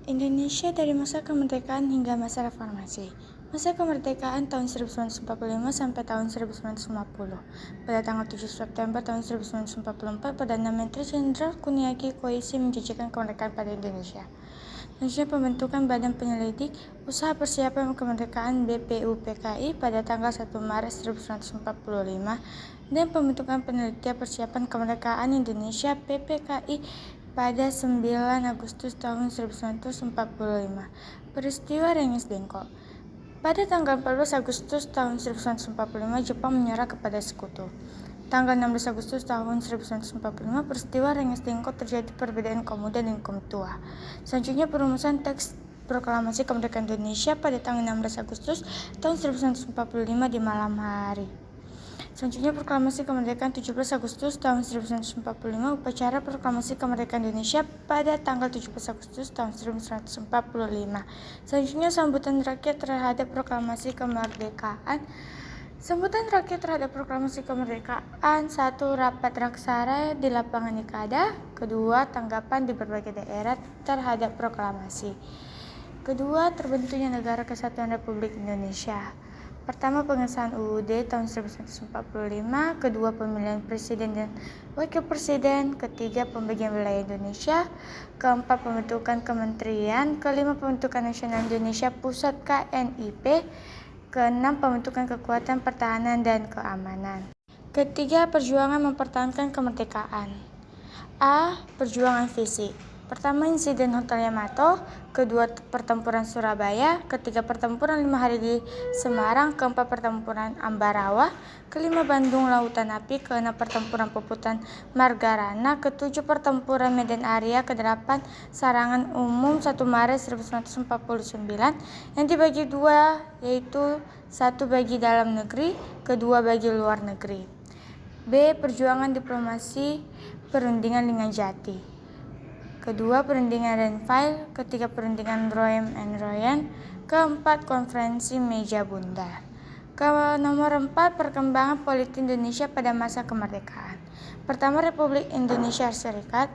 Indonesia dari masa kemerdekaan hingga masa reformasi. Masa kemerdekaan tahun 1945 sampai tahun 1950. Pada tanggal 7 September tahun 1944, Perdana Menteri Jenderal Kuniaki Koizumi menjanjikan kemerdekaan pada Indonesia. Selanjutnya pembentukan Badan Penyelidik Usaha Persiapan Kemerdekaan BPUPKI pada tanggal 1 Maret 1945 dan pembentukan Penelitian Persiapan Kemerdekaan Indonesia PPKI pada 9 Agustus tahun 1945. Peristiwa Rengas Dengklok. Pada tanggal 14 Agustus tahun 1945, Jepang menyerah kepada Sekutu. Tanggal 16 Agustus tahun 1945, peristiwa Rengas Dengklok terjadi perbedaan kaum muda dan kaum tua. Selanjutnya perumusan teks Proklamasi Kemerdekaan Indonesia pada tanggal 16 Agustus tahun 1945 di malam hari. Selanjutnya Proklamasi Kemerdekaan 17 Agustus tahun 1945, upacara Proklamasi Kemerdekaan Indonesia pada tanggal 17 Agustus tahun 1945. Selanjutnya sambutan rakyat terhadap Proklamasi Kemerdekaan. Sambutan rakyat terhadap Proklamasi Kemerdekaan. 1. Rapat Raksara di lapangan Ikada. 2. Tanggapan di berbagai daerah terhadap proklamasi. Kedua, terbentuknya Negara Kesatuan Republik Indonesia. Pertama, pengesahan UUD tahun 1945. Kedua, pemilihan presiden dan wakil presiden. Ketiga, pembagian wilayah Indonesia. Keempat, pembentukan kementerian. Kelima, pembentukan Nasional Indonesia Pusat KNIP. Keenam, pembentukan kekuatan pertahanan dan keamanan. Ketiga, perjuangan mempertahankan kemerdekaan. A. Perjuangan fisik. Pertama, insiden Hotel Yamato. Kedua, pertempuran Surabaya. Ketiga, pertempuran 5 hari di Semarang. Keempat, pertempuran Ambarawa. Kelima, Bandung Lautan Api. Keenam, pertempuran Puputan Margarana. Ketujuh, pertempuran Medan Area. Kedelapan, Sarangan Umum 1 Maret 1949 yang dibagi dua, yaitu satu bagi dalam negeri, kedua bagi luar negeri. B. Perjuangan diplomasi perundingan Linggadjati. Kedua, perundingan Renville. Ketiga, perundingan Royan and Royan. Keempat, konferensi Meja Bundar. Nomor 4, perkembangan politik Indonesia pada masa kemerdekaan. Pertama, Republik Indonesia Serikat.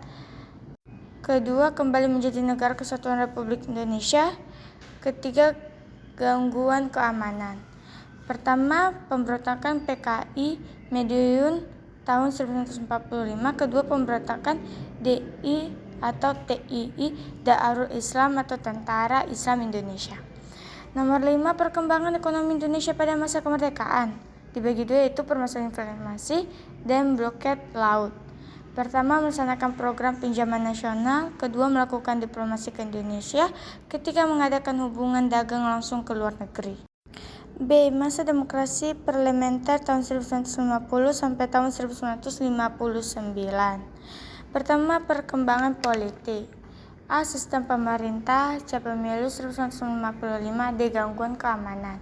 Kedua, kembali menjadi Negara Kesatuan Republik Indonesia. Ketiga, gangguan keamanan. Pertama, pemberontakan PKI Madiun tahun 1945. Kedua, pemberontakan DI atau TII, Darul Islam atau Tentara Islam Indonesia. Nomor 5, perkembangan ekonomi Indonesia pada masa kemerdekaan. Dibagi dua, yaitu permasalahan informasi dan blokade laut. Pertama, melaksanakan program pinjaman nasional. Kedua, melakukan diplomasi ke Indonesia. Ketiga, mengadakan hubungan dagang langsung ke luar negeri. B. Masa demokrasi parlementer tahun 1950 sampai tahun 1959. Pertama, perkembangan politik. A. Sistem pemerintah. C. Pemilu 1955. D. Gangguan keamanan.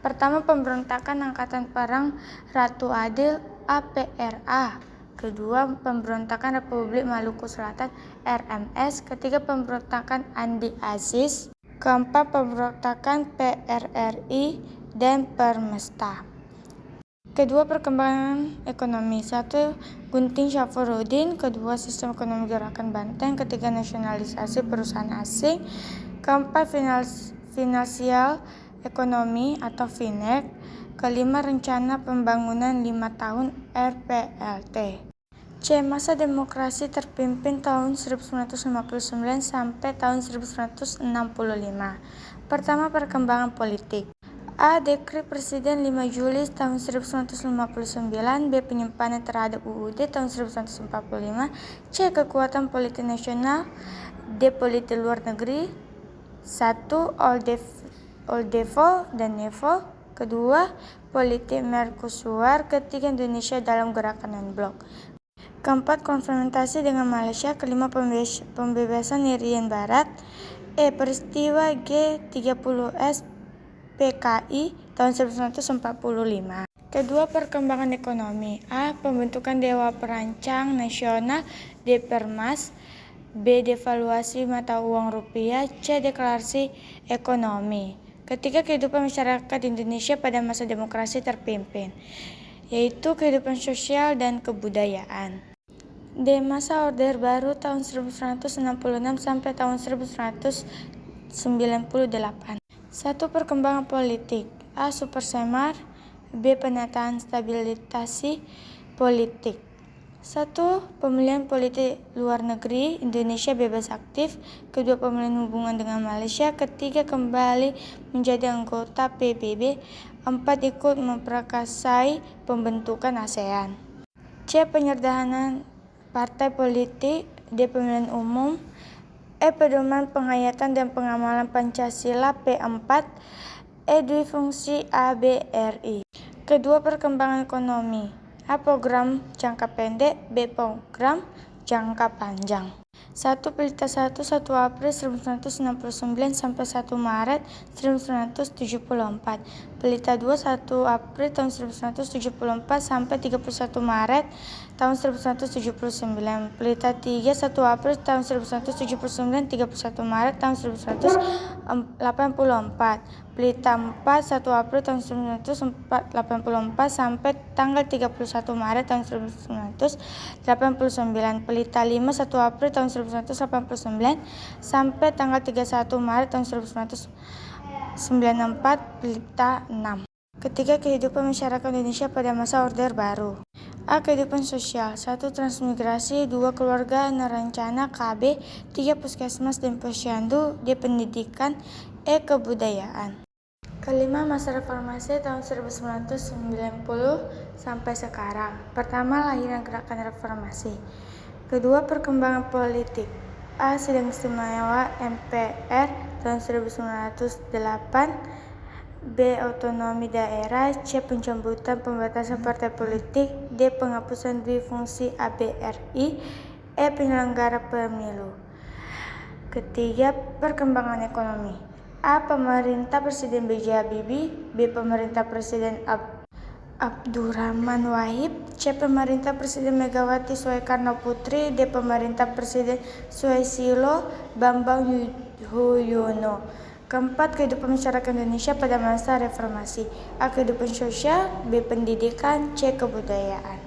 Pertama, pemberontakan Angkatan Perang Ratu Adil APRA. Kedua, pemberontakan Republik Maluku Selatan RMS. Ketiga, pemberontakan Andi Aziz. Keempat, pemberontakan PRRI dan Permesta. Kedua, perkembangan ekonomi. 1. Gunting Syafuruddin. Kedua, sistem ekonomi Gerakan Banteng. Ketiga, nasionalisasi perusahaan asing. Keempat, finansial ekonomi atau FINEK. Kelima, rencana pembangunan 5 tahun RPLT. C. Masa demokrasi terpimpin tahun 1959 sampai tahun 1965. Pertama, perkembangan politik. A. Dekret Presiden 5 Juli tahun 1959. B. Penyimpanan terhadap UUD tahun 1945. C. Kekuatan politik nasional. D. Politik luar negeri. 1. Oldevo dan Nevo. Kedua, politik Mercusuar. Ketiga, Indonesia dalam gerakan non-blok. Keempat, konfrontasi dengan Malaysia. Kelima, pembebasan Irian Barat. E. Peristiwa G30S PKI tahun 1945. Kedua, perkembangan ekonomi. A. Pembentukan Dewan Perancang Nasional Depermas. B. Devaluasi mata uang rupiah. C. Deklarasi ekonomi. Ketiga, kehidupan masyarakat Indonesia pada masa demokrasi terpimpin, yaitu kehidupan sosial dan kebudayaan. D. Masa Orde Baru tahun 1966 sampai tahun 1998. 1. Perkembangan politik. A. Supersemar. B. Penataan stabilisasi politik. 1. Pemulihan politik luar negeri, Indonesia bebas aktif. 2. Pemulihan hubungan dengan Malaysia. 3. Kembali menjadi anggota PBB. 4. Ikut memprakarsai pembentukan ASEAN. C. Penyederhanaan partai politik. D. Pemilihan umum. E. Pedoman penghayatan dan pengamalan Pancasila P4. E. Duifungsi ABRI. Kedua, perkembangan ekonomi. A. Program jangka pendek. B. Program jangka panjang. 1. Pelita 1 April 1969 sampai 1 Maret 1974. Pelita 2 1 April tahun 1974 sampai 31 Maret tahun 1979. Pelita 3 1 April tahun 1979 31 Maret tahun 1984. Pelita 4 1 April tahun 1984 sampai tanggal 31 Maret tahun 1989. Pelita 5 1 April tahun 1989 sampai tanggal 31 Maret tahun 1994. Pelita 6. Ketiga, kehidupan masyarakat Indonesia pada masa Orde Baru. A. Kehidupan sosial. 1. Transmigrasi. 2. Keluarga nerencana KB. 3. Puskesmas dan posyandu. D. Pendidikan. E. Kebudayaan. Kelima, masa reformasi tahun 1990 sampai sekarang. Pertama, lahirnya gerakan reformasi. Kedua, perkembangan politik. A. Sidang istimewa MPR tahun 1908. B. Otonomi daerah. C. Pencabutan pembatasan partai politik. D. Penghapusan duifungsi ABRI. E. Penyelenggara pemilu. Ketiga, perkembangan ekonomi. A. Pemerintah Presiden B.J. Habibie. B. Pemerintah Presiden Abdurrahman Wahid. C. Pemerintah Presiden Megawati Soekarno Putri. D. Pemerintah Presiden Susilo Bambang Yudhoyono. Keempat, kehidupan masyarakat Indonesia pada masa reformasi. A. Kehidupan sosial. B. Pendidikan. C. Kebudayaan.